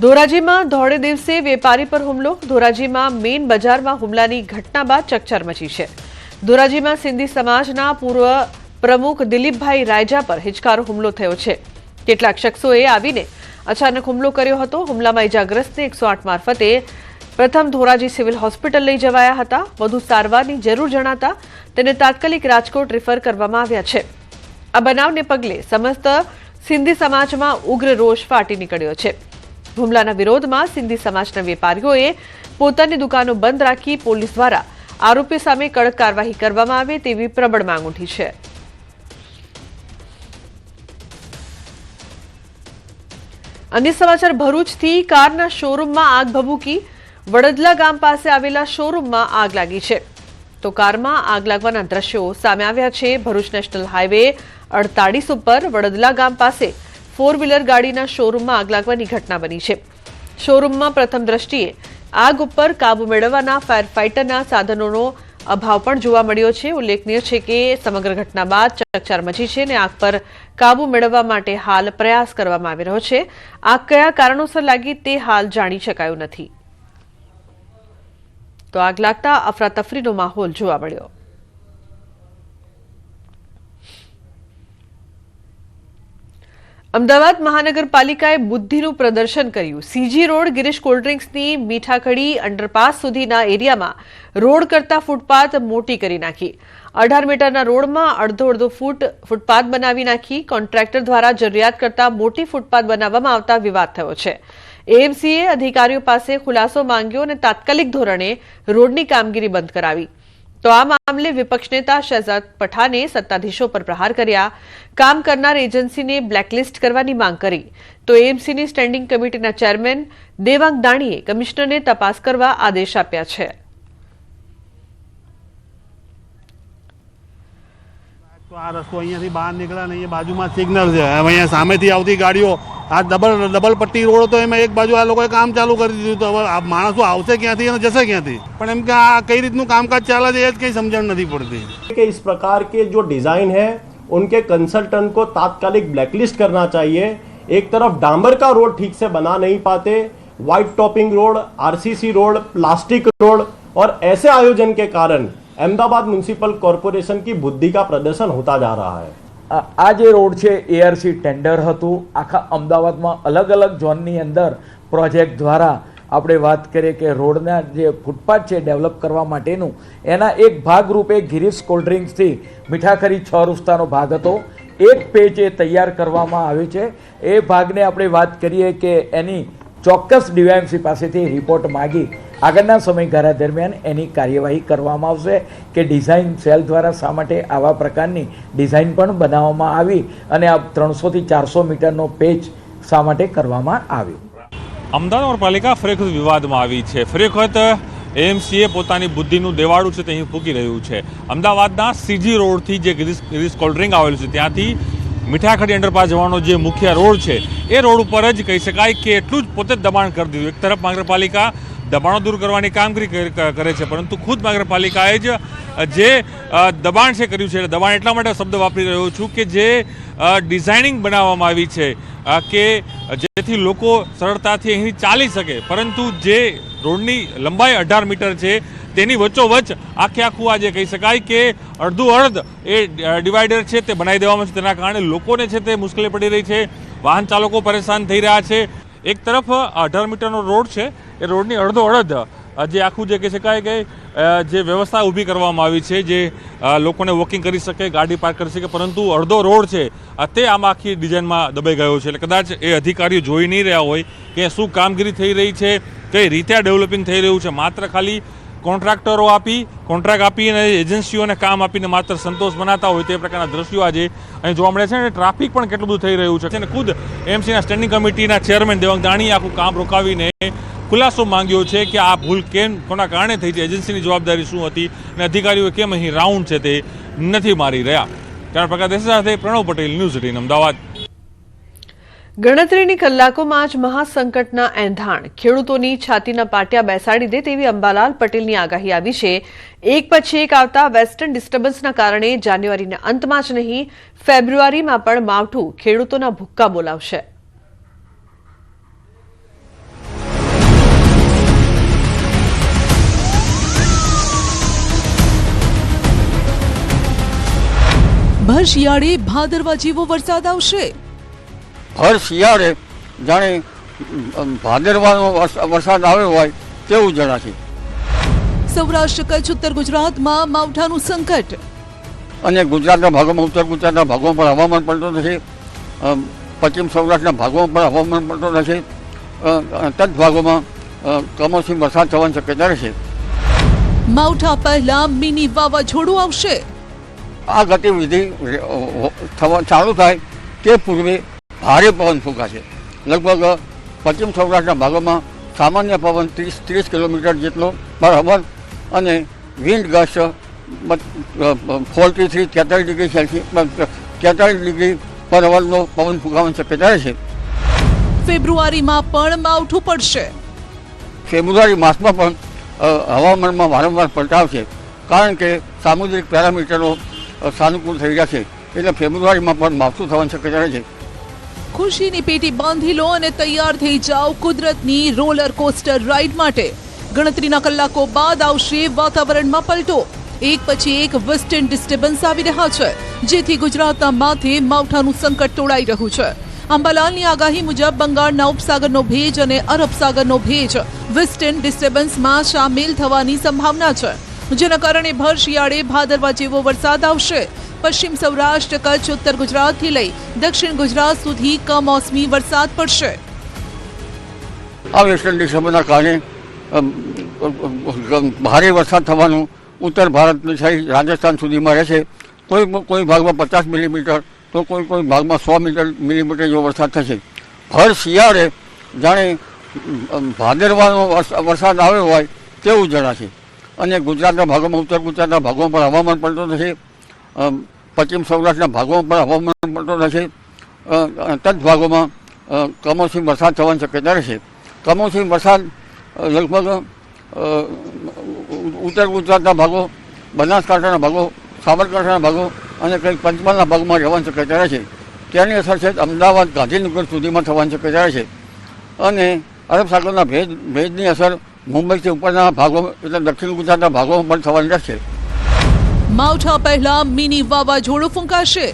ધોરાજીમાં ધોળે દિવસે વેપારી પર હુમલો। ધોરાજીમાં મેઇન બજારમાં હુમલાની ઘટના બાદ ચકચાર મચી છે। ધોરાજીમાં સિંધી સમાજના પૂર્વ પ્રમુખ દિલીપભાઈ રાયજા પર હિચકારો હુમલો થયો છે। કેટલાક શખ્સોએ આવીને અચાનક હુમલો કર્યો હતો। હુમલામાં ઇજાગ્રસ્તને 108 મારફતે પ્રથમ ધોરાજી સિવિલ હોસ્પિટલ લઈ જવાયા હતા। વધુ સારવારની જરૂર જણાતા તેને તાત્કાલિક રાજકોટ રિફર કરવામાં આવ્યા છે। આ બનાવને પગલે સમસ્ત સિંધી સમાજમાં ઉગ્ર રોષ ફાટી નીકળ્યો છે। હુમલાના વિરોધમાં સિંધી સમાજના વેપારીઓએ પોતાની દુકાનો બંધ રાખી પોલીસ દ્વારા આરોપી સામે કડક કાર્યવાહી કરવામાં આવે તેવી પ્રબળ માંગ ઉઠી છે। અન્ય સમાચાર ભરૂચથી કારના શોરૂમમાં આગ ભભૂકી। વડદલા ગામ પાસે આવેલા શોરૂમમાં આગ લાગી છે તો કારમાં આગ લાગવાના દ્રશ્યો સામે આવ્યા છે। ભરૂચ નેશનલ હાઈવે 48 ઉપર વડદલા ગામ પાસે 4 વ્હીલર ગાડીના શોરૂમમાં આગ લાગવાની ઘટના બની છે। શોરૂમમાં પ્રથમ દ્રષ્ટિએ આગ ઉપર કાબુ મેળવવાના ફાયર ફાઇટરના સાધનોનો અભાવ પણ જોવા મળ્યો છે। ઉલ્લેખનીય છે કે સમગ્ર ઘટના બાદ ચકચાર મચી છે અને આગ પર કાબુ મેળવવા માટે હાલ પ્રયાસ કરવામાં આવી રહ્યો છે। આગ કયા કારણોસર લાગી તે હાલ જાણી શકાયું નથી। તો આગ લાગતા અફરાતફરીનો માહોલ જોવા મળ્યો। અમદાવાદ મહાનગરપાલિકાએ બુદ્ધિનું પ્રદર્શન કર્યું। સીજી રોડ ગિરીશ કોલ્ડ્રિંક્સની મીઠાખડી અંડરપાસ સુધીના એરિયામાં રોડ કરતા ફૂટપાથ મોટી કરી નાખી। 18 મીટરના રોડમાં અડધો ફૂટ ફૂટપાથ બનાવી નાખી। કોન્ટ્રાક્ટર દ્વારા જરૂરિયાત કરતા મોટી ફૂટપાથ બનાવવામાં આવતા વિવાદ થયો છે। એએમસીએ અધિકારીઓ પાસે ખુલાસો માંગ્યો અને તાત્કાલિક ધોરણે રોડની કામગીરી બંધ કરાવી। તો આ મામલે વિપક્ષ નેતા શહેજાદ પઠાણે સત્તાધીશો પર પ્રહાર કર્યા। કામ કરનાર એજન્સીને બ્લેકલિસ્ટ કરવાની માંગ કરી તો એએમસીની સ્ટેન્ડિંગ કમિટીના ચેરમેન દેવાંગ દાણીએ કમિશનરને તપાસ કરવા આદેશ આપ્યા છે। તો આ રસ્તો અહીંયાથી બહાર નીકળ્યા નહીં, બાજુમાં સિગ્નલ છે, અહીંયા સામેથી આવતી ગાડીઓ આ ડબલ પટ્ટી રોડ હતો, એમાં એક બાજુ આ લોકોએ કામ ચાલુ કરી દીધું। તો હવે આ માણસો આવશે ક્યાંથી અને જશે ક્યાંથી? પણ એમ કે આ કઈ રીતનું કામકાજ ચાલે છે એ જ કંઈ समझण नहीं पड़ती कि इस प्रकार के जो डिजाइन है उनके कंसल्टेंट को तात्कालिक ब्लैकलिस्ट करना चाहिए। एक तरफ डांबर का रोड ठीक से बना नहीं पाते, white topping road, RCC road, plastic road और ऐसे आयोजन के कारण अहमदाबाद म्युनिसिपल कॉर्पोरेशन की बुद्धि का प्रदर्शन होता जा रहा है। आ जे रोड है एआरसी टेन्डर हतुं, आखा अमदावाद में अलग अलग जोननी अंदर प्रोजेक्ट द्वारा આપણે વાત કરીએ કે રોડના જે ફૂટપાથ છે ડેવલપ કરવા માટેનું એના એક ભાગરૂપે ગિરીશ કોલ્ડ્રિંક્સથી મીઠાખરી 6 રસ્તાનો ભાગ હતો, એક પેજ એ તૈયાર કરવામાં આવ્યો છે। એ ભાગને આપણે વાત કરીએ કે એની ચોક્કસ ડીવાયએમસી પાસેથી રિપોર્ટ માગી આગળના સમયગાળા દરમિયાન એની કાર્યવાહી કરવામાં આવશે કે ડિઝાઇન સેલ દ્વારા શા માટે આવા પ્રકારની ડિઝાઇન પણ બનાવવામાં આવી અને આ 300 થી 400 મીટરનો પેજ શા માટે કરવામાં આવ્યો। અમદાવાદ નગરપાલિકા ફરી વખત વિવાદમાં આવી છે। ફરી વખત એએમસીએ પોતાની બુદ્ધિનું દેવાળું છે તે અહીં ફૂંકી રહ્યું છે। અમદાવાદના સીજી રોડથી જે ગિરીશ કોલ્ડ્રિંક આવેલું છે ત્યાંથી મીઠાખડી અંડરપાસ જવાનો જે મુખ્ય રોડ છે એ રોડ ઉપર જ કહી શકાય કે એટલું જ પોતે દબાણ કરી દીધું। એક તરફ નગરપાલિકા દબાણો દૂર કરવાની કામગીરી કરે છે, પરંતુ ખુદ નગરપાલિકાએ જ જે દબાણ છે કર્યું છે, દબાણ એટલા માટે શબ્દ વાપરી રહ્યો છું કે જે ડિઝાઇનિંગ બનાવવામાં આવી છે કે જેથી લોકો સરળતાથી અહીં ચાલી શકે, પરંતુ જે રોડની લંબાઈ 18 મીટર છે તેની વચ્ચોવચ્ચ આખું આજે કહી શકાય કે અડધું અડધ એ ડિવાઈડર છે તે બનાવી દેવામાં છે। તેના કારણે લોકોને છે તે મુશ્કેલી પડી રહી છે, વાહન ચાલકો પરેશાન થઈ રહ્યા છે। એક તરફ 18 મીટરનો રોડ છે એ રોડની અડધો અડધ જે આખું જે કહી શકાય કે જે વ્યવસ્થા ઊભી કરવામાં આવી છે જે લોકોને વોકિંગ કરી શકે, ગાડી પાર્ક કરી શકે, પરંતુ અડધો રોડ છે તે આમાં આખી ડિઝાઇનમાં દબાઈ ગયો છે। એટલે કદાચ એ અધિકારીઓ જોઈ નહીં રહ્યા હોય કે શું કામગીરી થઈ રહી છે, કઈ રીતે ડેવલપિંગ થઈ રહ્યું છે। માત્ર ખાલી કોન્ટ્રાક્ટરો કોન્ટ્રાક્ટ આપી અને એજન્સીઓને કામ આપીને માત્ર સંતોષ બનાવતા હોય તે પ્રકારના દ્રશ્યો આજે અહીં જોવા મળે છે। અને ટ્રાફિક પણ કેટલું બધું થઈ રહ્યું છે અને ખુદ એમસીના સ્ટેન્ડિંગ કમિટીના ચેરમેન દેવાંગ દાણીએ આખું કામ રોકાવીને ખુલાસો માંગ્યો છે કે આ ભૂલ કોના કારણે થઈ છે, એજન્સીની જવાબદારી શું હતી અને અધિકારીઓ કેમ અહીં રાઉન્ડ છે તે નથી મારી રહ્યા। કારણ પ્રકાશ દેસાઈ સાથે પ્રણવ પટેલ, ન્યૂઝ 18 અમદાવાદ। ગણતરીની કલાકોમાં જ મહાસંકટના એંધાણ, ખેડૂતોની છાતીના પાટિયા બેસાડી દે તેવી અંબાલાલ પટેલની આગાહી આવી છે। એક પછી એક આવતા વેસ્ટર્ન ડિસ્ટર્બન્સના કારણે જાન્યુઆરીના અંતમાં જ નહીં ફેબ્રુઆરીમાં પણ માવઠું ખેડૂતોના ભૂક્કા બોલાવશે। ભર શિયાળે ભાદરવા જેવો વરસાદ આવશે? ભર શિયાળે જાણે ભાદરવાનો વરસાદ આવ્યો હોય તેવું જણાશે. સૌરાષ્ટ્ર કચ્છ ઉત્તર ગુજરાતમાં માવઠાનું સંકટ. અને ગુજરાતના ભાગોમાં, ઉત્તર ગુજરાતના ભાગોમાં પણ હવામાન પડતું નથી. પશ્ચિમ સૌરાષ્ટ્રના ભાગોમાં પણ હવામાન પડતું નથી. તદ ભાગોમાં કમોસમી વરસાદ થવાની શક્યતા રહેશે. માવઠા પહેલા મિની વાવાઝોડું આવશે. આ ગતિવિધિ ચાલુ થાય તે પૂર્વે ભારે પવન ફૂંકાશે. લગભગ પશ્ચિમ સૌરાષ્ટ્રના ભાગોમાં સામાન્ય પવન 30 કિલોમીટર જેટલો પર અવર અને wind gust 43 degree Celsius 43 degree પર અવરનો પવન ફૂંકાવાની શક્યતા રહેશે. ફેબ્રુઆરીમાં પણ માવઠું પડશે. ફેબ્રુઆરી માસમાં પણ હવામાનમાં વારંવાર પલટાવ છે, કારણ કે સામુદ્રિક પેરામીટરો સાનુકૂળ થઈ રહ્યા છે, એટલે ફેબ્રુઆરીમાં પણ માવઠું થવાની શક્યતા રહે છે. ખુશીની પેટી બાંધી લો અને તૈયાર થઈ જાઓ કુદરતની રોલર કોસ્ટર રાઈડ માટે. ગણતરીના કલાકો બાદ આવશે વાતાવરણમાં પલટો. એક પછી એક વેસ્ટર્ન ડિસ્ટર્બન્સ આવી રહ્યા છે, જેથી ગુજરાતના માથે માવઠાનું સંકટ તોડાઈ રહ્યું છે. અંબાલાલની આગાહી મુજબ બંગાળના ઉપસાગરનો ભેજ અને અરબ સાગરનો ભેજ વેસ્ટર્ન ડિસ્ટર્બન્સમાં સામેલ થવાની સંભાવના છે, જેના કારણે ભર શિયાળે ભાદરવા જેવો વરસાદ આવશે. પશ્ચિમ સૌરાષ્ટ્ર કચ્છ ઉત્તર ગુજરાતથી લઈ દક્ષિણ ગુજરાત સુધી કમોસમી વરસાદ પડશે. આ વેસ્ટર્ન ડિસ્ટર્બન્સના કારણે ભારે વરસાદ થવાનું ઉત્તર ભારતની સહિત રાજસ્થાન સુધીમાં રહેશે. કોઈ ભાગમાં 50 મિલીમીટર તો કોઈ ભાગમાં 100 મિલીમીટર જેવો વરસાદ થશે. ભર શિયાળે જાણે ભાદરવાનો વરસાદ આવ્યો હોય તેવું જણાશે. અને ગુજરાતના ભાગોમાં, ઉત્તર ગુજરાતના ભાગોમાં પણ હવામાન પડતું નથી. પશ્ચિમ સૌરાષ્ટ્રના ભાગોમાં પણ હવામાન પડતું નથી. તદ ભાગોમાં કમોસમી વરસાદ થવાની શક્યતા રહેશે. કમોસમી વરસાદ લગભગ ઉત્તર ગુજરાતના ભાગો, બનાસકાંઠાના ભાગો, સાબરકાંઠાના ભાગો અને કંઈક પંચમહાલના ભાગમાં રહેવાની શક્યતા રહેશે. તેની અસર છે અમદાવાદ, ગાંધીનગર સુધીમાં થવાની શક્યતા રહેશે. અને અરબ સાગરના ભેજની અસર મુંબઈથી ઉપરના ભાગો એટલે દક્ષિણ ગુજરાતના ભાગોમાં પણ થવાની રહેશે. માવઠા પહેલા મિની વાવાઝોડું ફૂંકાશે.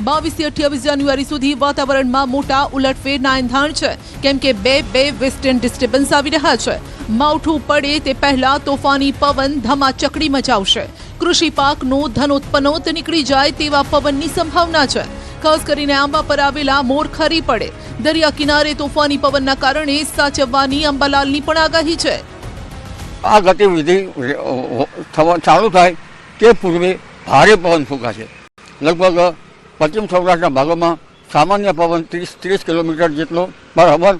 22 થી 28 જાન્યુઆરી સુધી વાતાવરણમાં મોટા ઉલટફેરના એંધાણ છે, કેમ કે બે વેસ્ટર્ન ડિસ્ટર્બન્સ આવી રહ્યા છે. માવઠું પડે તે પહેલા તોફાની પવન ધમાચકડી મચાવશે. કૃષિ પાકનો ધનોત્પન્નોત નીકળી જાય તેવા પવનની સંભાવના છે. ખાસ કરીને આંબા પર આવેલા મોર ખરી પડે. દરિયા કિનારે તોફાની પવનના કારણે સાચવવાની અંબાલાલની પણ આગાહી છે. આ ગતિવિધિ ચાલુ થાય તે પૂર્વે ભારે પવન ફૂંકાશે. લગભગ પશ્ચિમ સૌરાષ્ટ્રના ભાગોમાં સામાન્ય પવન 30 કિલોમીટર જેટલો પર અવર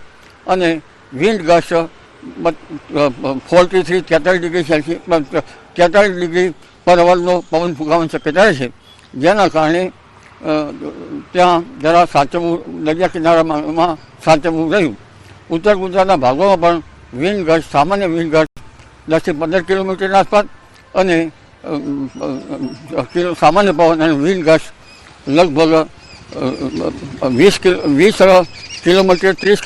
અને wind gust 43 degree Celsius 43 degree પર અવરનો પવન ફૂંકાવાની શક્યતા રહેશે. જેના કારણે ત્યાં જરા સાચવવું, દરિયા કિનારામાં સાચવવું રહ્યું. ઉત્તર ગુજરાતના ભાગોમાં પણ વિન્ડ ગસ્ટ, સામાન્ય વિન્ડ ગસ્ટ 10 થી 15 કિલોમીટરની આસપાસ અને સામાન્ય પવન અને વિન્ડ ગસ્ટ લગભગ 20 કિલોમીટર 30